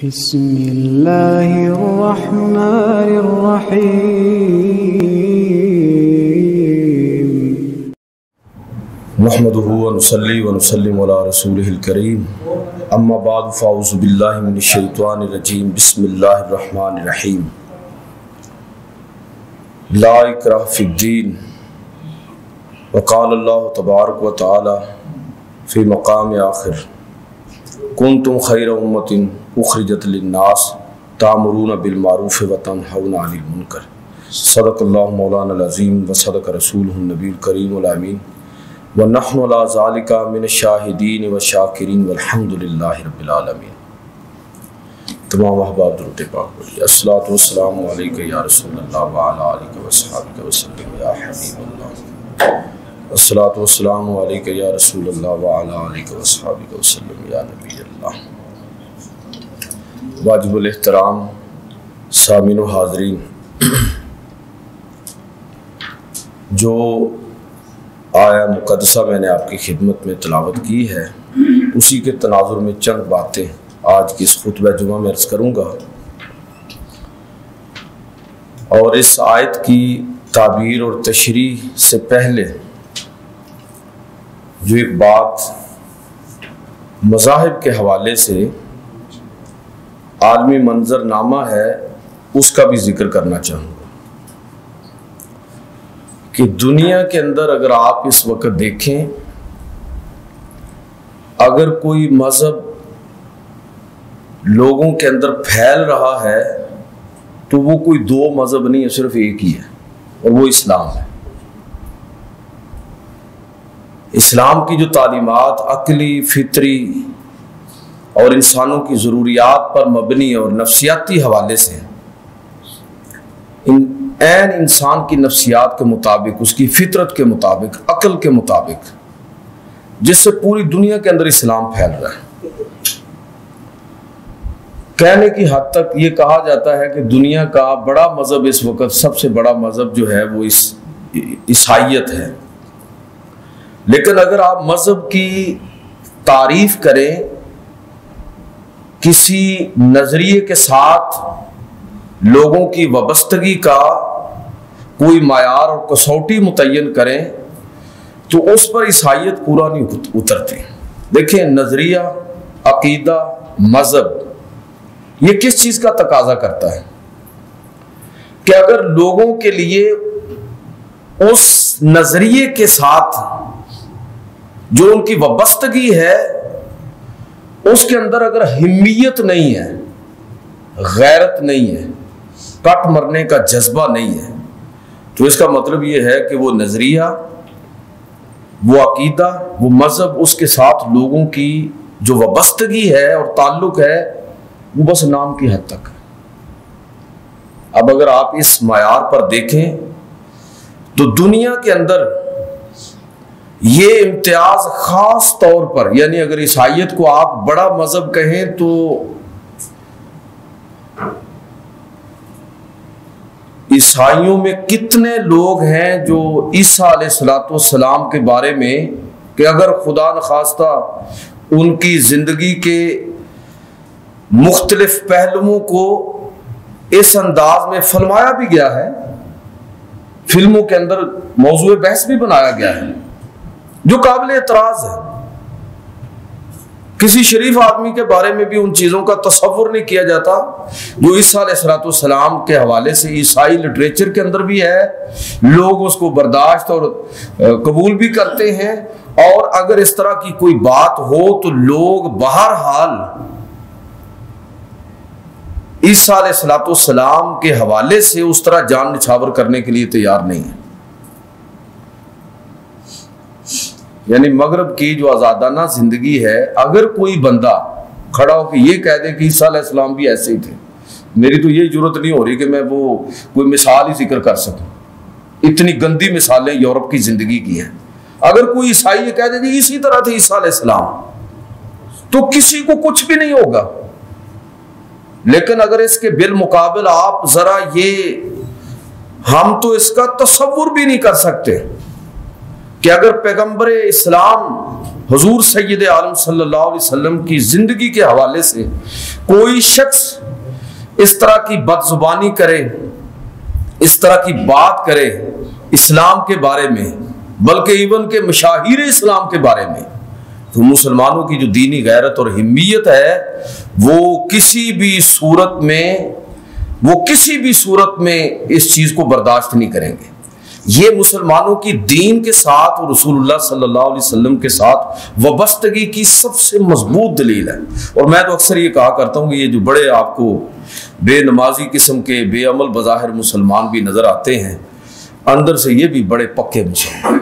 بسم اللہ الرحمن الرحیم نحمده ونصلي ونسلم على رسوله الكريم اما بعد فاعوذ بالله من الشیطان الرجیم بسم اللہ الرحمن الرحیم لا اکراہ فی الدین وقال اللہ تبارک وتعالی فی مقام آخر کنتم خیر امۃ اخرجت للناس تأمرون بالمعروف وتنہون عن المنکر صدق اللہ مولانا العظیم وصدق رسولہ النبی الکریم الامین ونحن علی ذالک من الشاہدین والشاکرین والحمد للہ رب العالمین۔ تمام احباب درود پاک پڑھیے۔ الصلاۃ والسلام علیک یا رسول اللہ وعلی آلک وصحبہ وسلم یا حبیب اللہ۔ الصلاۃ والسلام علیک یا رسول اللہ وعلی آلک وصحبہ وسلم یا نبی اللہ۔ واجب الاحترام سامعین و حاضرین، جو آیا مقدسہ میں نے آپ کی خدمت میں تلاوت کی ہے، اسی کے تناظر میں چند باتیں آج کی اس خطبہ جمعہ میں عرض کروں گا، اور اس آیت کی تعبیر اور تشریح سے پہلے جو ایک بات مذاہب کے حوالے سے عالمی منظر نامہ ہے، اس کا بھی ذکر کرنا چاہوں گا کہ دنیا کے اندر اگر آپ اس وقت دیکھیں، اگر کوئی مذہب لوگوں کے اندر پھیل رہا ہے تو وہ کوئی دو مذہب نہیں ہے، صرف ایک ہی ہے، اور وہ اسلام ہے۔ اسلام کی جو تعلیمات عقلی، فطری اور انسانوں کی ضروریات پر مبنی اور نفسیاتی حوالے سے عین انسان کی نفسیات کے مطابق، اس کی فطرت کے مطابق، عقل کے مطابق، جس سے پوری دنیا کے اندر اسلام پھیل رہا ہے۔ کہنے کی حد تک یہ کہا جاتا ہے کہ دنیا کا بڑا مذہب اس وقت، سب سے بڑا مذہب جو ہے وہ عیسائیت ہے۔ لیکن اگر آپ مذہب کی تعریف کریں کسی نظریے کے ساتھ، لوگوں کی وابستگی کا کوئی معیار اور کسوٹی متعین کریں تو اس پر عیسائیت پورا نہیں اترتی۔ دیکھیں، نظریہ، عقیدہ، مذہب، یہ کس چیز کا تقاضا کرتا ہے کہ اگر لوگوں کے لیے اس نظریے کے ساتھ جو ان کی وابستگی ہے، اس کے اندر اگر حمیت نہیں ہے، غیرت نہیں ہے، کٹ مرنے کا جذبہ نہیں ہے، تو اس کا مطلب یہ ہے کہ وہ نظریہ، وہ عقیدہ، وہ مذہب، اس کے ساتھ لوگوں کی جو وابستگی ہے اور تعلق ہے وہ بس نام کی حد تک ہے۔ اب اگر آپ اس معیار پر دیکھیں تو دنیا کے اندر یہ امتیاز خاص طور پر، یعنی اگر عیسائیت کو آپ بڑا مذہب کہیں تو عیسائیوں میں کتنے لوگ ہیں جو عیسیٰ علیہ السلام کے بارے میں کہ اگر خدا نخواستہ ان کی زندگی کے مختلف پہلوؤں کو اس انداز میں فرمایا بھی گیا ہے، فلموں کے اندر موضوع بحث بھی بنایا گیا ہے، جو قابل اعتراض ہے۔ کسی شریف آدمی کے بارے میں بھی ان چیزوں کا تصور نہیں کیا جاتا جو عیسیٰ علیہ السلام کے حوالے سے عیسائی لٹریچر کے اندر بھی ہے، لوگ اس کو برداشت اور قبول بھی کرتے ہیں، اور اگر اس طرح کی کوئی بات ہو تو لوگ بہرحال عیسیٰ علیہ السلام کے حوالے سے اس طرح جان نچھاور کرنے کے لیے تیار نہیں ہے۔ یعنی مغرب کی جو آزادانہ زندگی ہے، اگر کوئی بندہ کھڑا ہو کے یہ کہہ دے کہ عیسیٰ علیہ السلام بھی ایسے ہی تھے، میری تو یہ ضرورت نہیں ہو رہی کہ میں وہ کوئی مثال ہی ذکر کر سکوں، اتنی گندی مثالیں یورپ کی زندگی کی ہیں۔ اگر کوئی عیسائی یہ کہہ دے کہ اسی طرح تھے عیسیٰ علیہ السلام، تو کسی کو کچھ بھی نہیں ہوگا۔ لیکن اگر اس کے بالمقابل آپ ذرا یہ، ہم تو اس کا تصور بھی نہیں کر سکتے کہ اگر پیغمبر اسلام حضور سید عالم صلی اللہ علیہ وسلم کی زندگی کے حوالے سے کوئی شخص اس طرح کی بد زبانی کرے، اس طرح کی بات کرے اسلام کے بارے میں، بلکہ ایون کہ مشاہیر اسلام کے بارے میں، تو مسلمانوں کی جو دینی غیرت اور حمیت ہے وہ کسی بھی صورت میں اس چیز کو برداشت نہیں کریں گے۔ یہ مسلمانوں کی دین کے ساتھ اور رسول اللہ صلی اللہ علیہ وسلم کے ساتھ وابستگی کی سب سے مضبوط دلیل ہے۔ اور میں تو اکثر یہ کہا کرتا ہوں کہ یہ جو بڑے آپ کو بے نمازی قسم کے بے عمل بظاہر مسلمان بھی نظر آتے ہیں، اندر سے یہ بھی بڑے پکے مسلمان،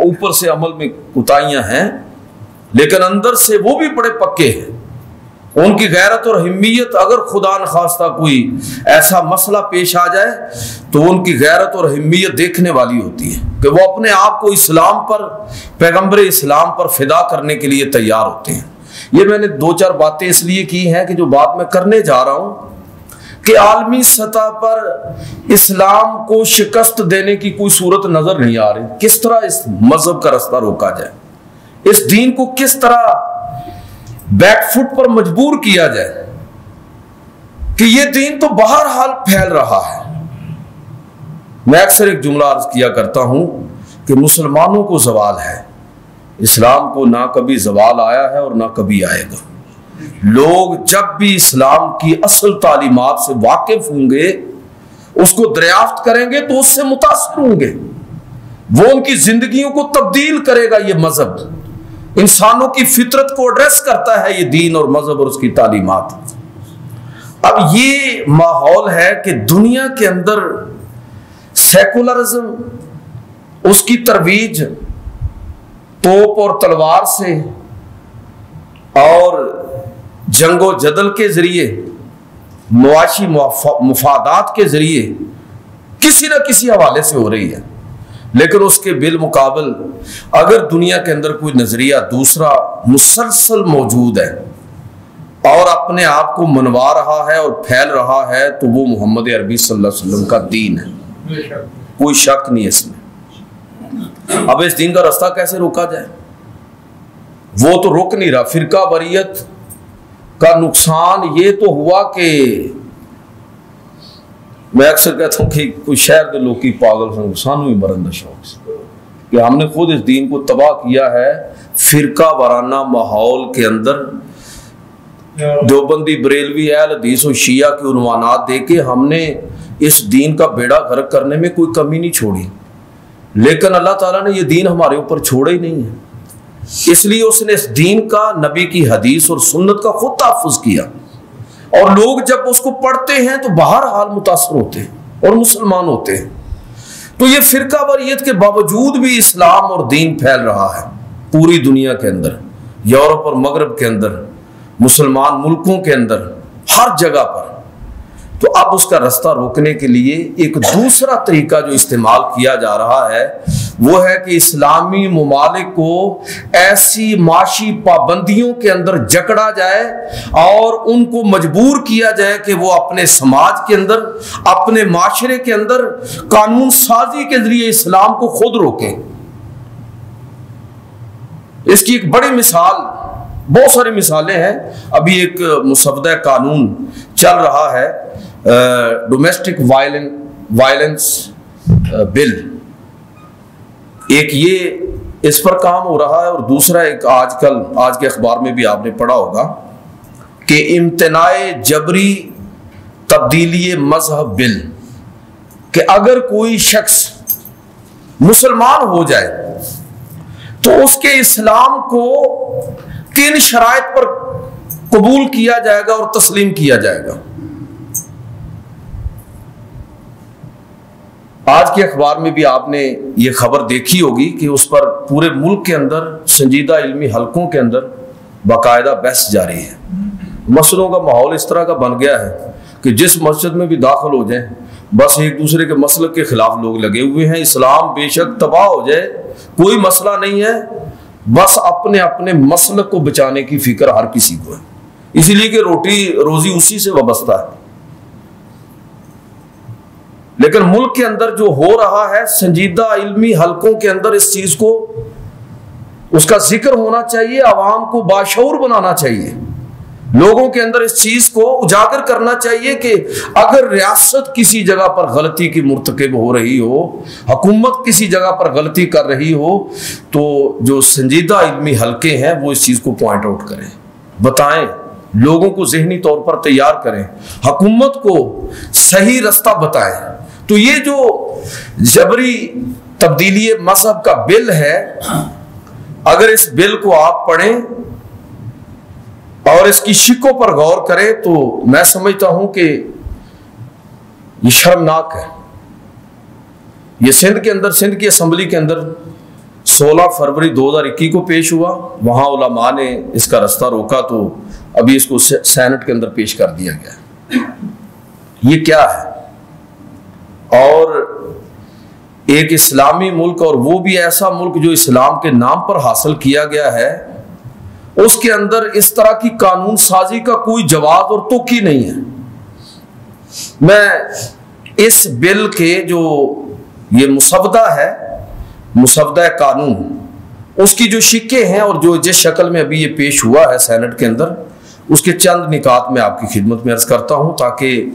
اوپر سے عمل میں کوتاہیاں ہیں لیکن اندر سے وہ بھی بڑے پکے ہیں۔ ان کی غیرت اور حمیت، اگر خدا نخواستہ کوئی ایسا مسئلہ پیش آ جائے تو ان کی غیرت اور حمیت دیکھنے والی ہوتی ہے کہ وہ اپنے آپ کو اسلام پر، پیغمبر اسلام پر فدا کرنے کے لیے تیار ہوتے ہیں۔ یہ میں نے 2-4 باتیں اس لیے کی ہیں کہ جو بات میں کرنے جا رہا ہوں کہ عالمی سطح پر اسلام کو شکست دینے کی کوئی صورت نظر نہیں آ رہی۔ کس طرح اس مذہب کا رستہ روکا جائے، اس دین کو کس طرح بیک فٹ پر مجبور کیا جائے کہ یہ دین تو بہرحال پھیل رہا ہے۔ میں اکثر ایک جملہ عرض کیا کرتا ہوں کہ مسلمانوں کو زوال ہے، اسلام کو نہ کبھی زوال آیا ہے اور نہ کبھی آئے گا۔ لوگ جب بھی اسلام کی اصل تعلیمات سے واقف ہوں گے، اس کو دریافت کریں گے تو اس سے متاثر ہوں گے، وہ ان کی زندگیوں کو تبدیل کرے گا۔ یہ مذہب انسانوں کی فطرت کو ایڈریس کرتا ہے، یہ دین اور مذہب اور اس کی تعلیمات۔ اب یہ ماحول ہے کہ دنیا کے اندر سیکولرزم، اس کی ترویج توپ اور تلوار سے اور جنگ و جدل کے ذریعے، معاشی مفادات کے ذریعے کسی نہ کسی حوالے سے ہو رہی ہے، لیکن اس کے بالمقابل اگر دنیا کے اندر کوئی نظریہ دوسرا مسلسل موجود ہے اور اپنے آپ کو منوا رہا ہے اور پھیل رہا ہے تو وہ محمد عربی صلی اللہ علیہ وسلم کا دین ہے، کوئی شک نہیں اس میں۔ اب اس دین کا راستہ کیسے روکا جائے؟ وہ تو رک نہیں رہا۔ فرقہ واریت کا نقصان یہ تو ہوا کہ میں اکثر کہتا ہوں کہ کوئی شہر کے لوگ کی پاگل سے سانو ہی مرندہ شوق سے کہ ہم نے خود اس دین کو تباہ کیا ہے۔ فرقہ وارانہ ماحول کے اندر دیوبندی، بریلوی، اہل حدیث و شیعہ کے عنوانات دے کے ہم نے اس دین کا بیڑا غرق کرنے میں کوئی کمی نہیں چھوڑی، لیکن اللہ تعالیٰ نے یہ دین ہمارے اوپر چھوڑا ہی نہیں ہے۔ اس لیے اس نے اس دین کا، نبی کی حدیث اور سنت کا خود تحفظ کیا، اور لوگ جب اس کو پڑھتے ہیں تو بہرحال متاثر ہوتے ہیں اور مسلمان ہوتے ہیں۔ تو یہ فرقہ واریت کے باوجود بھی اسلام اور دین پھیل رہا ہے پوری دنیا کے اندر، یورپ اور مغرب کے اندر، مسلمان ملکوں کے اندر، ہر جگہ پر۔ تو اب اس کا راستہ روکنے کے لیے ایک دوسرا طریقہ جو استعمال کیا جا رہا ہے وہ ہے کہ اسلامی ممالک کو ایسی معاشی پابندیوں کے اندر جکڑا جائے اور ان کو مجبور کیا جائے کہ وہ اپنے سماج کے اندر، اپنے معاشرے کے اندر قانون سازی کے ذریعے اسلام کو خود روکیں۔ اس کی ایک بڑی مثال، بہت ساری مثالیں ہیں۔ ابھی ایک مسودہ قانون چل رہا ہے، ڈومیسٹک وائلنس بل، ایک یہ اس پر کام ہو رہا ہے، اور دوسرا ایک آج کے اخبار میں بھی آپ نے پڑھا ہوگا کہ امتناع جبری تبدیلی مذہب بل، کہ اگر کوئی شخص مسلمان ہو جائے تو اس کے اسلام کو کن شرائط پر قبول کیا جائے گا اور تسلیم کیا جائے گا۔ آج کے اخبار میں بھی آپ نے یہ خبر دیکھی ہوگی کہ اس پر پورے ملک کے اندر سنجیدہ علمی حلقوں کے اندر باقاعدہ بحث جاری ہے۔ مسئلوں کا ماحول اس طرح کا بن گیا ہے کہ جس مسجد میں بھی داخل ہو جائیں بس ایک دوسرے کے مسلک کے خلاف لوگ لگے ہوئے ہیں۔ اسلام بے شک تباہ ہو جائے کوئی مسئلہ نہیں ہے، بس اپنے اپنے مسلک کو بچانے کی فکر ہر کسی کو ہے، اسی لیے کہ روٹی روزی اسی سے وابستہ ہے۔ لیکن ملک کے اندر جو ہو رہا ہے، سنجیدہ علمی حلقوں کے اندر اس چیز کو اس کا ذکر ہونا چاہیے، عوام کو باشعور بنانا چاہیے، لوگوں کے اندر اس چیز کو اجاگر کرنا چاہیے کہ اگر ریاست کسی جگہ پر غلطی کی مرتکب ہو رہی ہو، حکومت کسی جگہ پر غلطی کر رہی ہو، تو جو سنجیدہ علمی حلقے ہیں وہ اس چیز کو پوائنٹ آؤٹ کریں، بتائیں، لوگوں کو ذہنی طور پر تیار کریں، حکومت کو صحیح رستہ بتائیں۔ تو یہ جو جبری تبدیلی مذہب کا بل ہے، اگر اس بل کو آپ پڑھیں اور اس کی شکوں پر غور کریں تو میں سمجھتا ہوں کہ یہ شرمناک ہے۔ یہ سندھ کے اندر، سندھ کی اسمبلی کے اندر 16 فروری 2021 کو پیش ہوا، وہاں علماء نے اس کا رستہ روکا تو ابھی اس کو سینٹ کے اندر پیش کر دیا گیا۔ یہ کیا ہے؟ اور ایک اسلامی ملک، اور وہ بھی ایسا ملک جو اسلام کے نام پر حاصل کیا گیا ہے، اس کے اندر اس طرح کی قانون سازی کا کوئی جواز اور تک ہی نہیں ہے۔ میں اس بل کے جو یہ مسودہ ہے، مسودہ قانون، اس کی جو شکیں ہیں اور جو جس شکل میں ابھی یہ پیش ہوا ہے سینٹ کے اندر، اس کے چند نکات میں آپ کی خدمت میں عرض کرتا ہوں تاکہ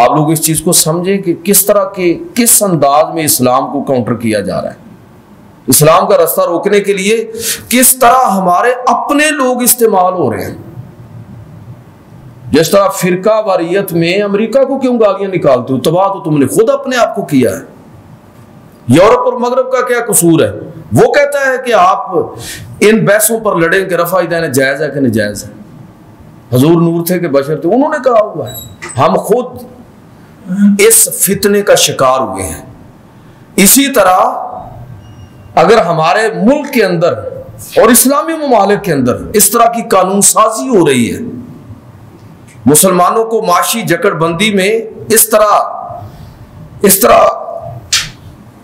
آپ لوگ اس چیز کو سمجھیں کہ کس طرح کے، کس انداز میں اسلام کو کاؤنٹر کیا جا رہا ہے، اسلام کا رستہ روکنے کے لیے کس طرح ہمارے اپنے لوگ استعمال ہو رہے ہیں۔ جس طرح فرقہ واریت میں امریکہ کو کیوں گالیاں نکالتے ہو؟ تباہ تو تم نے خود اپنے آپ کو کیا ہے۔ یورپ اور مغرب کا کیا قصور ہے؟ وہ کہتا ہے کہ آپ ان بحثوں پر لڑیں کہ رفع دین جائز ہے کہ ناجائز ہے۔ حضور نور تھے کہ بشر تھے، انہوں نے کہا ہوا ہے۔ ہم خود اس فتنے کا شکار ہوئے ہیں۔ اسی طرح اگر ہمارے ملک کے اندر اور اسلامی ممالک کے اندر اس طرح کی قانون سازی ہو رہی ہے، مسلمانوں کو معاشی جکڑ بندی میں اس طرح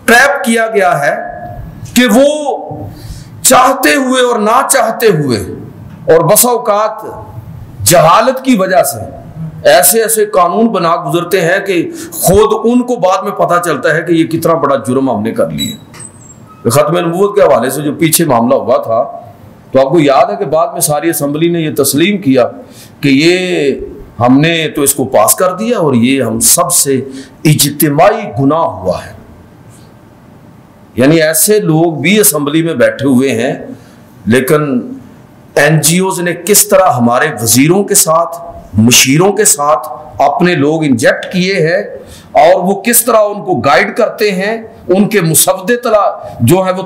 ٹریپ کیا گیا ہے کہ وہ چاہتے ہوئے اور نہ چاہتے ہوئے اور بسا اوقات جہالت کی وجہ سے ایسے ایسے قانون بنا گزرتے ہیں کہ خود ان کو بعد میں پتہ چلتا ہے کہ یہ کتنا بڑا جرم ہم نے کر لیا۔ ختم نبوت کے حوالے سے جو پیچھے معاملہ ہوا تھا، تو آپ کو یاد ہے کہ بعد میں ساری اسمبلی نے یہ تسلیم کیا کہ یہ ہم نے تو اس کو پاس کر دیا اور یہ ہم سب سے اجتماعی گناہ ہوا ہے۔ یعنی ایسے لوگ بھی اسمبلی میں بیٹھے ہوئے ہیں، لیکن این جی اوز نے کس طرح ہمارے وزیروں کے ساتھ، مشیروں کے ساتھ اپنے لوگ انجیکٹ کیے ہیں، اور وہ کس طرح ان کو گائیڈ کرتے ہیں، ان کے مسودے جو ہے وہ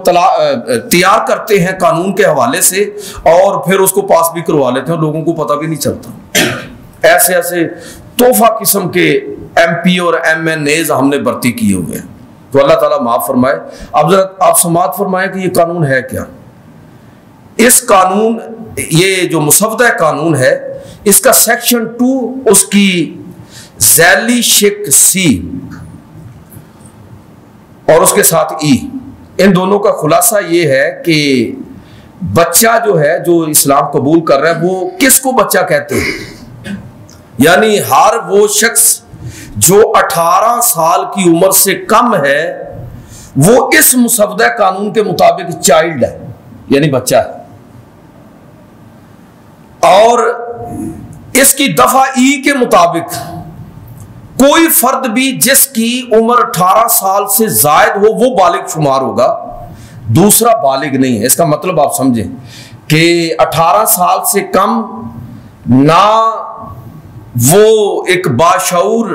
تیار کرتے ہیں قانون کے حوالے سے، اور پھر اس کو پاس بھی کروا لیتے ہیں، لوگوں کو پتہ بھی نہیں چلتا۔ ایسے ایسے تحفہ قسم کے ایم پی اور ایم این ایز ہم نے بھرتی کیے ہوئے ہیں۔ تو اللہ تعالیٰ معاف فرمائے۔ اب ذرا آپ سماعت فرمائیں کہ یہ قانون ہے کیا۔ اس قانون، یہ جو مسودہ قانون ہے، اس کا سیکشن 2، اس کی ذیلی شق سی اور اس کے ساتھ ای، ان دونوں کا خلاصہ یہ ہے کہ بچہ جو ہے، جو اسلام قبول کر رہا ہے، وہ کس کو بچہ کہتے ہیں؟ یعنی ہر وہ شخص جو 18 سال کی عمر سے کم ہے، وہ اس مسودہ قانون کے مطابق چائلڈ ہے، یعنی بچہ ہے۔ اور اس کی دفعہ ای کے مطابق کوئی فرد بھی جس کی عمر 18 سال سے زائد ہو وہ بالغ شمار ہوگا، دوسرا بالغ نہیں ہے۔ اس کا مطلب آپ سمجھیں کہ 18 سال سے کم نہ وہ ایک باشعور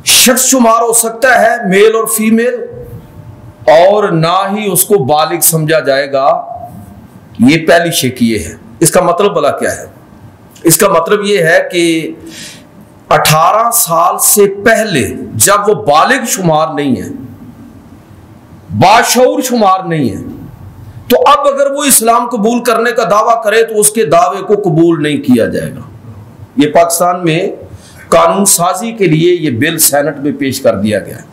شخص شمار ہو سکتا ہے، میل اور فیمیل، اور نہ ہی اس کو بالغ سمجھا جائے گا۔ یہ پہلی شک یہ ہے۔ اس کا مطلب بلا کیا ہے؟ اس کا مطلب یہ ہے کہ 18 سال سے پہلے جب وہ بالغ شمار نہیں ہے، باشعور شمار نہیں ہے، تو اب اگر وہ اسلام قبول کرنے کا دعویٰ کرے تو اس کے دعوے کو قبول نہیں کیا جائے گا۔ یہ پاکستان میں قانون سازی کے لیے یہ بل سینٹ میں پیش کر دیا گیا ہے۔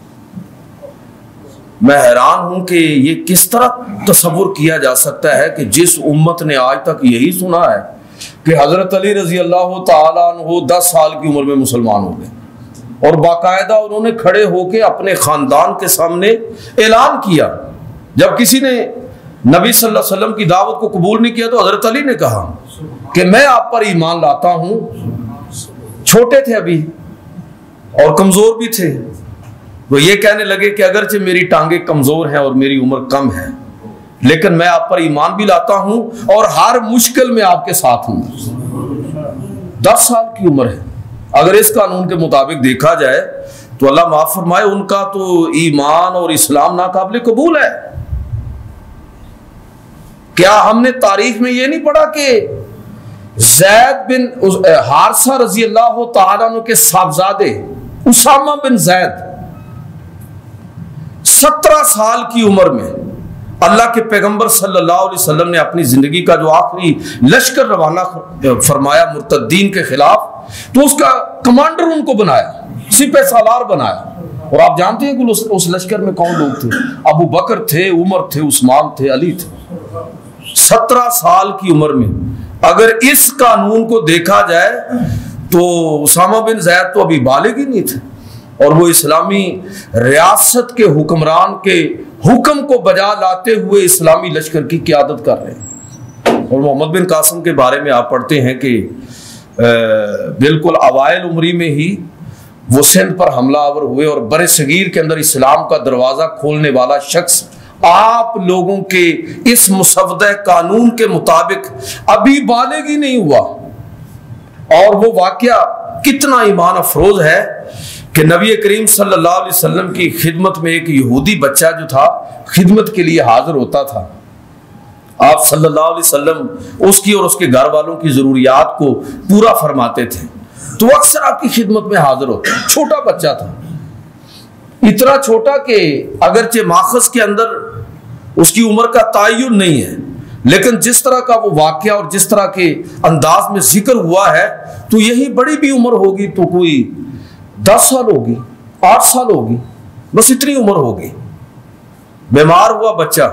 میں حیران ہوں کہ یہ کس طرح تصور کیا جا سکتا ہے کہ جس امت نے آج تک یہی سنا ہے کہ حضرت علی رضی اللہ تعالیٰ عنہ 10 سال کی عمر میں مسلمان ہو گئے، اور باقاعدہ انہوں نے کھڑے ہو کے اپنے خاندان کے سامنے اعلان کیا۔ جب کسی نے نبی صلی اللہ علیہ وسلم کی دعوت کو قبول نہیں کیا تو حضرت علی نے کہا کہ میں آپ پر ایمان لاتا ہوں. چھوٹے تھے ابھی اور کمزور بھی تھے. وہ یہ کہنے لگے کہ اگرچہ میری ٹانگیں کمزور ہیں اور میری عمر کم ہے لیکن میں آپ پر ایمان بھی لاتا ہوں اور ہر مشکل میں آپ کے ساتھ ہوں. 10 سال کی عمر ہے. اگر اس قانون کے مطابق دیکھا جائے تو اللہ معاف فرمائے ان کا تو ایمان اور اسلام ناقابل قبول ہے. کیا ہم نے تاریخ میں یہ نہیں پڑھا کہ زید بن حارثہ رضی اللہ تعالیٰ عنہ کے صاحبزادے اسامہ بن زید 17 سال کی عمر میں اللہ کے پیغمبر صلی اللہ علیہ وسلم نے اپنی زندگی کا جو آخری لشکر روانہ فرمایا مرتدین کے خلاف تو اس کا کمانڈر ان کو بنایا, سپہ سالار بنایا. اور آپ جانتے ہیں کہ اس لشکر میں کون لوگ تھے؟ ابو بکر تھے, عمر تھے, عثمان تھے, علی تھے. 17 سال کی عمر میں اگر اس قانون کو دیکھا جائے تو اسامہ بن زید تو ابھی بالغ ہی نہیں تھے اور وہ اسلامی ریاست کے حکمران کے حکم کو بجا لاتے ہوئے اسلامی لشکر کی قیادت کر رہے ہیں. اور محمد بن قاسم کے بارے میں آپ پڑھتے ہیں کہ بالکل اوائل عمری میں ہی وہ سندھ پر حملہ آور ہوئے اور بر صغیر کے اندر اسلام کا دروازہ کھولنے والا شخص آپ لوگوں کے اس مسودہ قانون کے مطابق ابھی بالغ ہی نہیں ہوا. اور وہ واقعہ کتنا ایمان افروز ہے کہ نبی کریم صلی اللہ علیہ وسلم کی خدمت میں ایک یہودی بچہ جو تھا خدمت کے لیے حاضر ہوتا تھا. آپ صلی اللہ علیہ وسلم اس کی اور اس کے گھر والوں کی ضروریات کو پورا فرماتے تھے تو اکثر آپ کی خدمت میں حاضر ہوتا. چھوٹا بچہ تھا, اتنا چھوٹا کہ اگرچہ ماخذ کے اندر اس کی عمر کا تعین نہیں ہے لیکن جس طرح کا وہ واقعہ اور جس طرح کے انداز میں ذکر ہوا ہے تو یہی بڑی بھی عمر ہوگی تو کوئی 10 سال ہوگی, 8 سال ہوگی, بس اتنی عمر ہوگی. بیمار ہوا بچہ,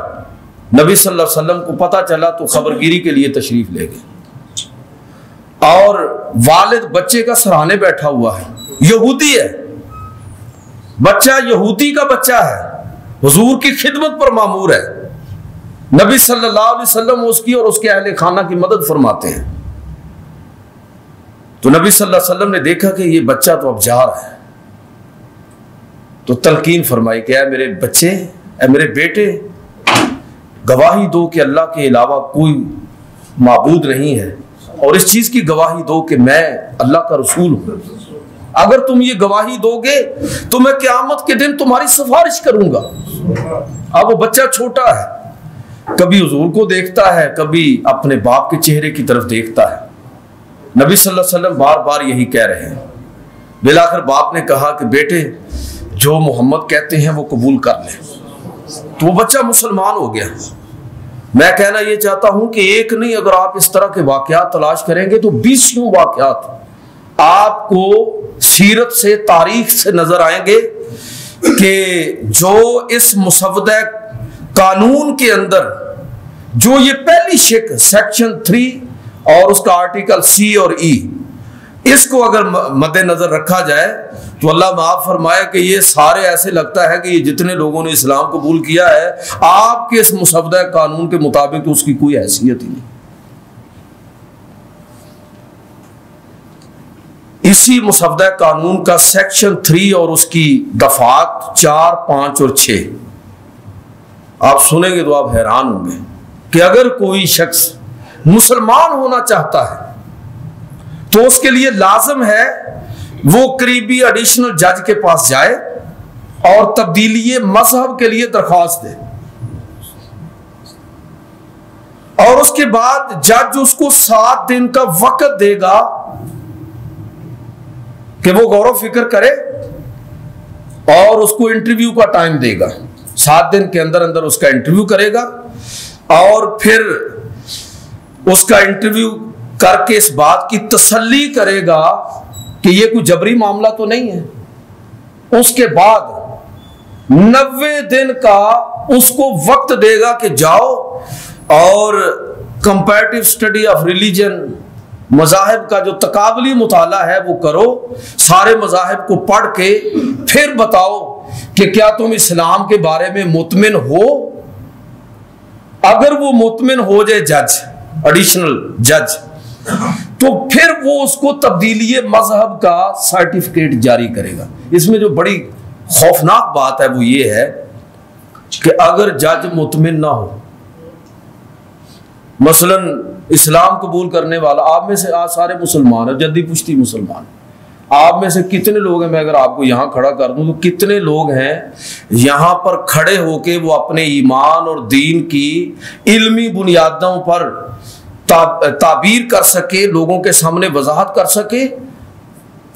نبی صلی اللہ علیہ وسلم کو پتہ چلا تو خبرگیری کے لیے تشریف لے گئے اور والد بچے کا سراہنے بیٹھا ہوا ہے, یہودی ہے بچہ, یہودی کا بچہ ہے, حضور کی خدمت پر مامور ہے. نبی صلی اللہ علیہ وسلم اس کی اور اس کے اہل خانہ کی مدد فرماتے ہیں. تو نبی صلی اللہ علیہ وسلم نے دیکھا کہ یہ بچہ تو اب جا رہا ہے تو تلقین فرمائی کہ اے میرے بچے, اے میرے بیٹے, گواہی دو کہ اللہ کے علاوہ کوئی معبود نہیں ہے اور اس چیز کی گواہی دو کہ میں اللہ کا رسول ہوں. اگر تم یہ گواہی دو گے تو میں قیامت کے دن تمہاری سفارش کروں گا. اب وہ بچہ چھوٹا ہے, کبھی حضور کو دیکھتا ہے, کبھی اپنے باپ کے چہرے کی طرف دیکھتا ہے. نبی صلی اللہ علیہ وسلم بار بار یہی کہہ رہے ہیں. بالآخر باپ نے کہا کہ بیٹے جو محمد کہتے ہیں وہ قبول کر لیں. تو وہ بچہ مسلمان ہو گیا. میں کہنا یہ چاہتا ہوں کہ ایک نہیں, اگر آپ اس طرح کے واقعات تلاش کریں گے تو 20 واقعات آپ کو سیرت سے, تاریخ سے نظر آئیں گے کہ جو اس مسودہ قانون کے اندر جو یہ پہلی شک سیکشن 3 اور اس کا آرٹیکل سی اور ای, اس کو اگر مد نظر رکھا جائے تو اللہ معاف فرمائے کہ یہ سارے ایسے لگتا ہے کہ یہ جتنے لوگوں نے اسلام قبول کیا ہے آپ کے اس مسودہ قانون کے مطابق اس کی کوئی حیثیت ہی نہیں. اسی مسودہ قانون کا سیکشن 3 اور اس کی دفعات 4, 5 اور 6 آپ سنیں گے تو آپ حیران ہوں گے کہ اگر کوئی شخص مسلمان ہونا چاہتا ہے تو اس کے لیے لازم ہے وہ قریبی ایڈیشنل جج کے پاس جائے اور تبدیلی مذہب کے لیے درخواست دے اور اس کے بعد جج اس کو 7 دن کا وقت دے گا کہ وہ غور و فکر کرے اور اس کو انٹرویو کا ٹائم دے گا. 7 دن کے اندر اندر اس کا انٹرویو کرے گا اور پھر اس کا انٹرویو کر کے اس بات کی تسلی کرے گا کہ یہ کوئی جبری معاملہ تو نہیں ہے. اس کے بعد 90 دن کا اس کو وقت دے گا کہ جاؤ اور کمپیریٹیو اسٹڈی آف ریلیجن, مذاہب کا جو تقابلی مطالعہ ہے وہ کرو, سارے مذاہب کو پڑھ کے پھر بتاؤ کہ کیا تم اسلام کے بارے میں مطمئن ہو. اگر وہ مطمئن ہو جائے جج، ایڈیشنل جج، تو پھر وہ اس کو تبدیلی مذہب کا سرٹیفکیٹ جاری کرے گا۔ اس میں جو بڑی خوفناک بات ہے وہ یہ ہے کہ اگر جج مطمئن نہ ہو، مثلا اسلام قبول کرنے والا، آپ میں سے آج سارے مسلمان ہیں، جدی پشتی مسلمان، آپ میں سے کتنے لوگ ہیں، میں اگر آپ کو یہاں کھڑا کر دوں تو کتنے لوگ ہیں یہاں پر کھڑے ہو کے وہ اپنے ایمان اور دین کی علمی بنیادوں پر تعبیر کر سکے، لوگوں کے سامنے وضاحت کر سکے؟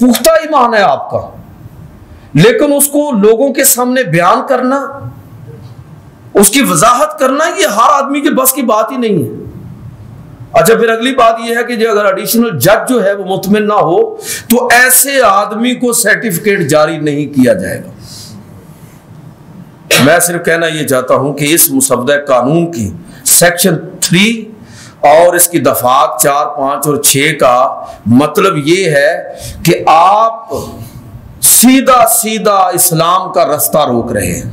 پختہ ایمان ہے آپ کا، لیکن اس کو لوگوں کے سامنے بیان کرنا، اس کی وضاحت کرنا، یہ ہر آدمی کے بس کی بات ہی نہیں ہے۔ اچھا، پھر اگلی بات یہ ہے کہ جو اگر ایڈیشنل جج جو ہے وہ مطمئن نہ ہو تو ایسے آدمی کو سرٹیفکیٹ جاری نہیں کیا جائے گا۔ میں صرف کہنا یہ چاہتا ہوں کہ اس مسودہ قانون کی سیکشن 3 اور اس کی دفعات 4، 5 اور 6 کا مطلب یہ ہے کہ آپ سیدھا اسلام کا رستہ روک رہے ہیں۔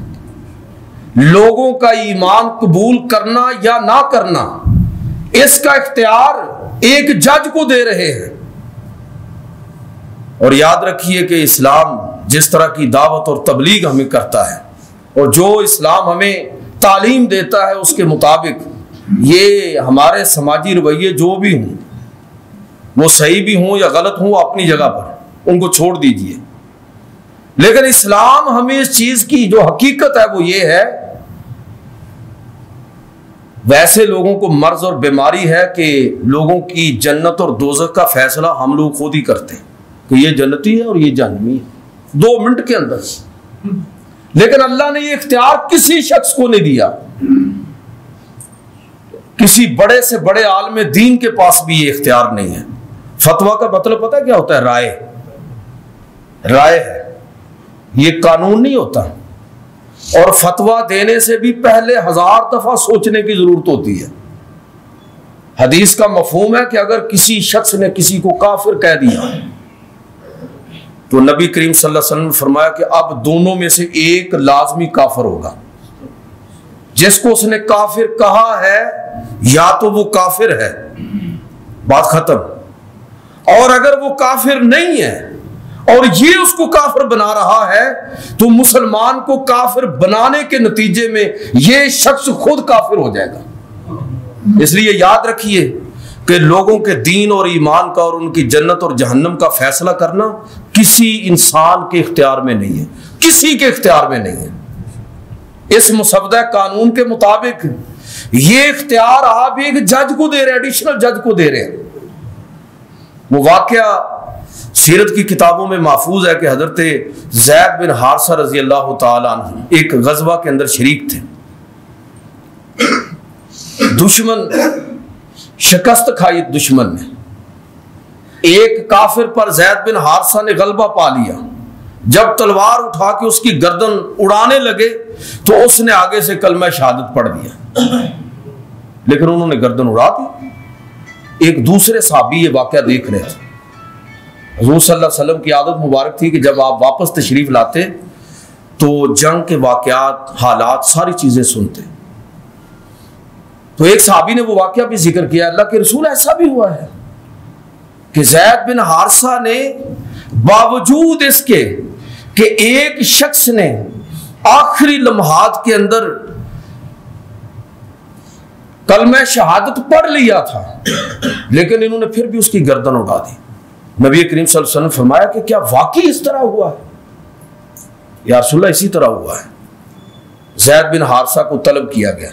لوگوں کا ایمان قبول کرنا یا نہ کرنا، اس کا اختیار ایک جج کو دے رہے ہیں۔ اور یاد رکھیے کہ اسلام جس طرح کی دعوت اور تبلیغ ہمیں کرتا ہے اور جو اسلام ہمیں تعلیم دیتا ہے اس کے مطابق یہ ہمارے سماجی رویے جو بھی ہوں، وہ صحیح بھی ہوں یا غلط ہوں، اپنی جگہ پر ان کو چھوڑ دیجئے، لیکن اسلام ہمیں اس چیز کی جو حقیقت ہے وہ یہ ہے، ویسے لوگوں کو مرض اور بیماری ہے کہ لوگوں کی جنت اور دوزخ کا فیصلہ ہم لوگ خود ہی کرتے ہیں کہ یہ جنتی ہے اور یہ جہنمی ہے 2 منٹ کے اندر، لیکن اللہ نے یہ اختیار کسی شخص کو نہیں دیا۔ کسی بڑے سے بڑے عالم دین کے پاس بھی یہ اختیار نہیں ہے۔ فتویٰ کا مطلب پتہ ہے کیا ہوتا ہے؟ رائے ہے، یہ قانون نہیں ہوتا۔ اور فتویٰ دینے سے بھی پہلے 1000 دفعہ سوچنے کی ضرورت ہوتی ہے۔ حدیث کا مفہوم ہے کہ اگر کسی شخص نے کسی کو کافر کہہ دیا تو نبی کریم صلی اللہ علیہ وسلم نے فرمایا کہ اب دونوں میں سے ایک لازمی کافر ہوگا۔ جس کو اس نے کافر کہا ہے یا تو وہ کافر ہے، بات ختم، اور اگر وہ کافر نہیں ہے اور یہ اس کو کافر بنا رہا ہے تو مسلمان کو کافر بنانے کے نتیجے میں یہ شخص خود کافر ہو جائے گا۔ اس لیے یاد رکھیے کہ لوگوں کے دین اور ایمان کا اور ان کی جنت اور جہنم کا فیصلہ کرنا کسی انسان کے اختیار میں نہیں ہے، کسی کے اختیار میں نہیں ہے۔ اس مسودہ قانون کے مطابق یہ اختیار آپ ایک جج کو دے رہے ہیں، ایڈیشنل جج کو دے رہے ہیں۔ وہ واقعہ سیرت کی کتابوں میں محفوظ ہے کہ حضرت زید بن حارثہ رضی اللہ تعالیٰ عنہ ایک غزوہ کے اندر شریک تھے۔ دشمن شکست کھائی، دشمن نے ایک کافر پر زید بن حارثہ نے غلبہ پا لیا۔ جب تلوار اٹھا کے اس کی گردن اڑانے لگے تو اس نے آگے سے کلمہ شہادت پڑھ دیا، لیکن انہوں نے گردن اڑا دی۔ ایک دوسرے صحابی یہ واقعہ دیکھ رہے تھے۔ حضور صلی اللہ علیہ وسلم کی عادت مبارک تھی کہ جب آپ واپس تشریف لاتے تو جنگ کے واقعات، حالات، ساری چیزیں سنتے۔ تو ایک صحابی نے وہ واقعہ بھی ذکر کیا، اللہ کے رسول ایسا بھی ہوا ہے کہ زید بن حارثہ نے باوجود اس کے کہ ایک شخص نے آخری لمحات کے اندر کلمہ شہادت پڑھ لیا تھا، لیکن انہوں نے پھر بھی اس کی گردن اڑا دی۔ نبی کریم صلی اللہ علیہ وسلم نے فرمایا کہ کیا واقعی اس طرح ہوا ہے؟ یا رسول اللہ اسی طرح ہوا ہے۔ زید بن حارثہ کو طلب کیا گیا۔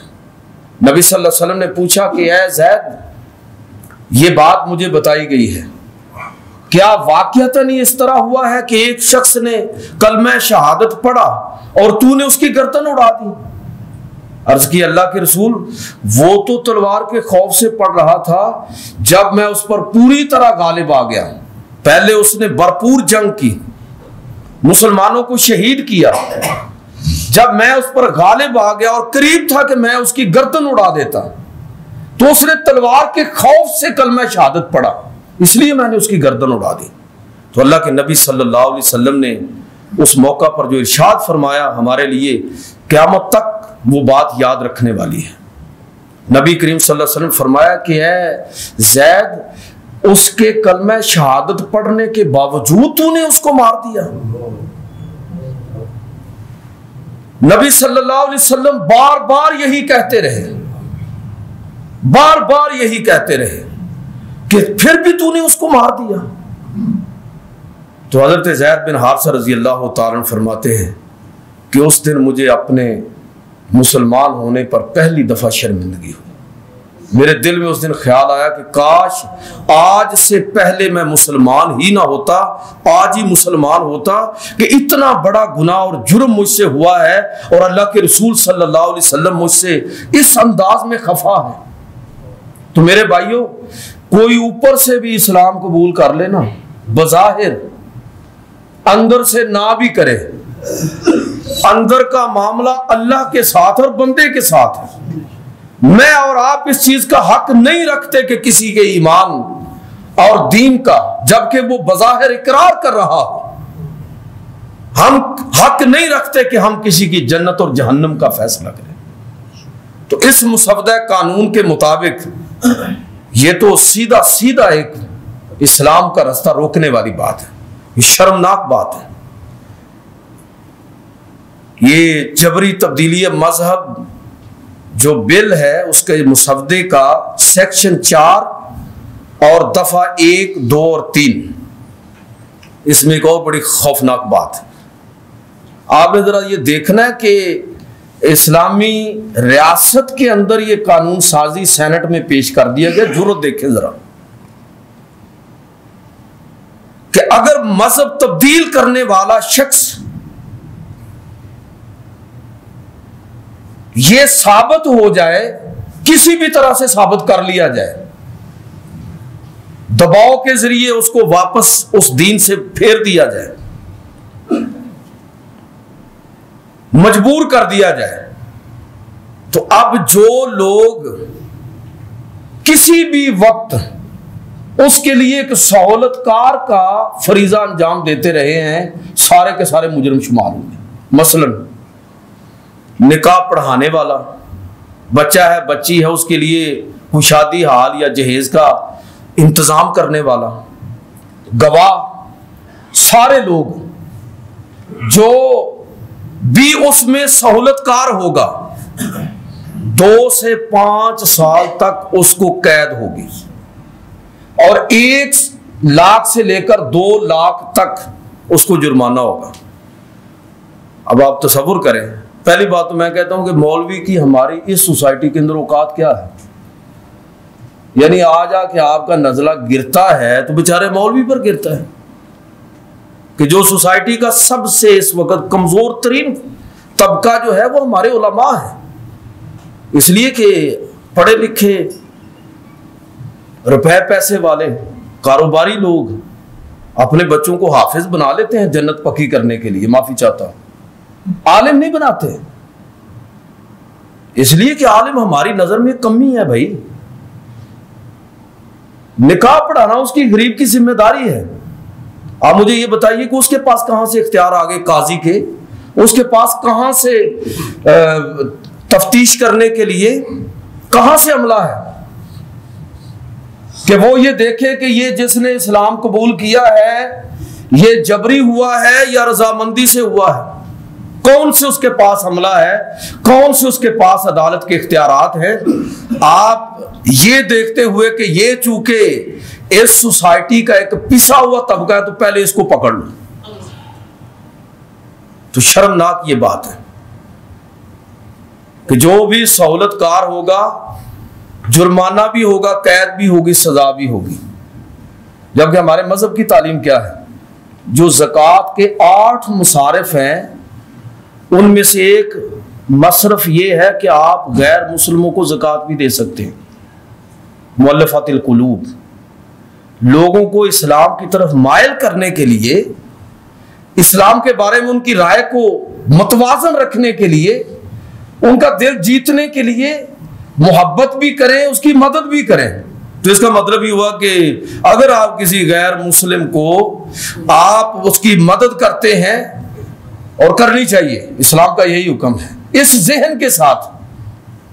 نبی صلی اللہ علیہ وسلم نے پوچھا کہ اے زید، یہ بات مجھے بتائی گئی ہے، کیا واقعتاً اس طرح ہوا ہے کہ ایک شخص نے کلمہ شہادت پڑھا اور تو نے اس کی گردن اڑا دی؟ عرض کی اللہ کے رسول، وہ تو تلوار کے خوف سے پڑھ رہا تھا، جب میں اس پر پوری طرح غالب آ گیا، پہلے اس نے بھرپور جنگ کی، مسلمانوں کو شہید کیا، جب میں اس پر غالب آ گیا اور قریب تھا کہ میں اس کی گردن اڑا دیتا تو اس نے تلوار کے خوف سے کلمہ شہادت پڑھا، اس لیے میں نے اس کی گردن اڑا دی۔ تو اللہ کے نبی صلی اللہ علیہ وسلم نے اس موقع پر جو ارشاد فرمایا ہمارے لیے قیامت تک وہ بات یاد رکھنے والی ہے۔ نبی کریم صلی اللہ علیہ وسلم فرمایا کہ اے زید، اس کے کلمہ شہادت پڑھنے کے باوجود تو نے اس کو مار دیا۔ نبی صلی اللہ علیہ وسلم بار بار یہی کہتے رہے، بار بار یہی کہتے رہے کہ پھر بھی تو نے اس کو مار دیا۔ تو حضرت زید بن حارثہ رضی اللہ تعالیٰ عنہ فرماتے ہیں کہ اس دن مجھے اپنے مسلمان ہونے پر پہلی دفعہ شرمندگی ہوئی۔ میرے دل میں اس دن خیال آیا کہ کاش آج سے پہلے میں مسلمان ہی نہ ہوتا، آج ہی مسلمان ہوتا، کہ اتنا بڑا گناہ اور جرم مجھ سے ہوا ہے اور اللہ کے رسول صلی اللہ علیہ وسلم مجھ سے اس انداز میں خفا ہے۔ تو میرے بھائیوں، کوئی اوپر سے بھی اسلام قبول کر لینا، بظاہر اندر سے نہ بھی کرے، اندر کا معاملہ اللہ کے ساتھ اور بندے کے ساتھ ہے۔ میں اور آپ اس چیز کا حق نہیں رکھتے کہ کسی کے ایمان اور دین کا، جبکہ وہ بظاہر اقرار کر رہا ہو، ہم حق نہیں رکھتے کہ ہم کسی کی جنت اور جہنم کا فیصلہ کریں۔ تو اس مسودہ قانون کے مطابق یہ تو سیدھا سیدھا ایک اسلام کا رستہ روکنے والی بات ہے، یہ شرمناک بات ہے۔ یہ جبری تبدیلی مذہب جو بل ہے، اس کے مسودے کا سیکشن 4 اور دفعہ 1، 2 اور 3، اس میں ایک اور بڑی خوفناک بات ہے۔ آپ نے ذرا یہ دیکھنا ہے کہ اسلامی ریاست کے اندر یہ قانون سازی سینٹ میں پیش کر دیا گیا۔ جرات دیکھیں ذرا کہ اگر مذہب تبدیل کرنے والا شخص یہ ثابت ہو جائے، کسی بھی طرح سے ثابت کر لیا جائے، دباؤ کے ذریعے اس کو واپس اس دین سے پھیر دیا جائے، مجبور کر دیا جائے، تو اب جو لوگ کسی بھی وقت اس کے لیے ایک سہولت کار کا فریضہ انجام دیتے رہے ہیں، سارے کے سارے مجرم شمار ہوں گے۔ مثلاً نکاح پڑھانے والا، بچہ ہے بچی ہے، اس کے لیے کوئی شادی حال یا جہیز کا انتظام کرنے والا، گواہ، سارے لوگ جو بھی اس میں سہولت کار ہوگا، 2 سے 5 سال تک اس کو قید ہوگی، اور 1 لاکھ سے لے کر 2 لاکھ تک اس کو جرمانہ ہوگا۔ اب آپ تصور کریں، پہلی بات تو میں کہتا ہوں کہ مولوی کی ہماری اس سوسائٹی کے اندر اوقات کیا ہے؟ یعنی آج آ کے آپ کا نزلہ گرتا ہے تو بیچارے مولوی پر گرتا ہے، کہ جو سوسائٹی کا سب سے اس وقت کمزور ترین طبقہ جو ہے وہ ہمارے علماء ہیں، اس لیے کہ پڑھے لکھے روپے پیسے والے کاروباری لوگ اپنے بچوں کو حافظ بنا لیتے ہیں جنت پکی کرنے کے لیے، معافی چاہتا ہوں، عالم نہیں بناتے، اس لیے کہ عالم ہماری نظر میں کمی ہے۔ بھائی نکاح پڑھانا اس کی غریب کی ذمہ داری ہے۔ آپ مجھے یہ بتائیے کہ اس کے پاس کہاں سے اختیار آ گئے قاضی کے، اس کے پاس کہاں سے تفتیش کرنے کے لیے کہاں سے عملہ ہے کہ وہ یہ دیکھے کہ یہ جس نے اسلام قبول کیا ہے یہ جبری ہوا ہے یا رضامندی سے ہوا ہے؟ کون سے اس کے پاس عملہ ہے، کون سے اس کے پاس عدالت کے اختیارات ہیں؟ آپ یہ دیکھتے ہوئے کہ یہ چونکہ اس سوسائٹی کا ایک پسا ہوا طبقہ ہے تو پہلے اس کو پکڑ لو، تو شرمناک یہ بات ہے کہ جو بھی سہولت کار ہوگا جرمانہ بھی ہوگا، قید بھی ہوگی، سزا بھی ہوگی۔ جبکہ ہمارے مذہب کی تعلیم کیا ہے؟ جو زکوٰۃ کے 8 مصارف ہیں ان میں سے ایک مصرف یہ ہے کہ آپ غیر مسلموں کو زکوٰۃ بھی دے سکتے ہیں، مؤلفات القلوب، لوگوں کو اسلام کی طرف مائل کرنے کے لیے، اسلام کے بارے میں ان کی رائے کو متوازن رکھنے کے لیے، ان کا دل جیتنے کے لیے محبت بھی کریں، اس کی مدد بھی کریں۔ تو اس کا مطلب یہ ہوا کہ اگر آپ کسی غیر مسلم کو آپ اس کی مدد کرتے ہیں، اور کرنی چاہیے، اسلام کا یہی حکم ہے، اس ذہن کے ساتھ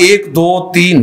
1, 2, 3,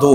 2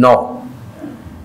9,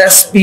SP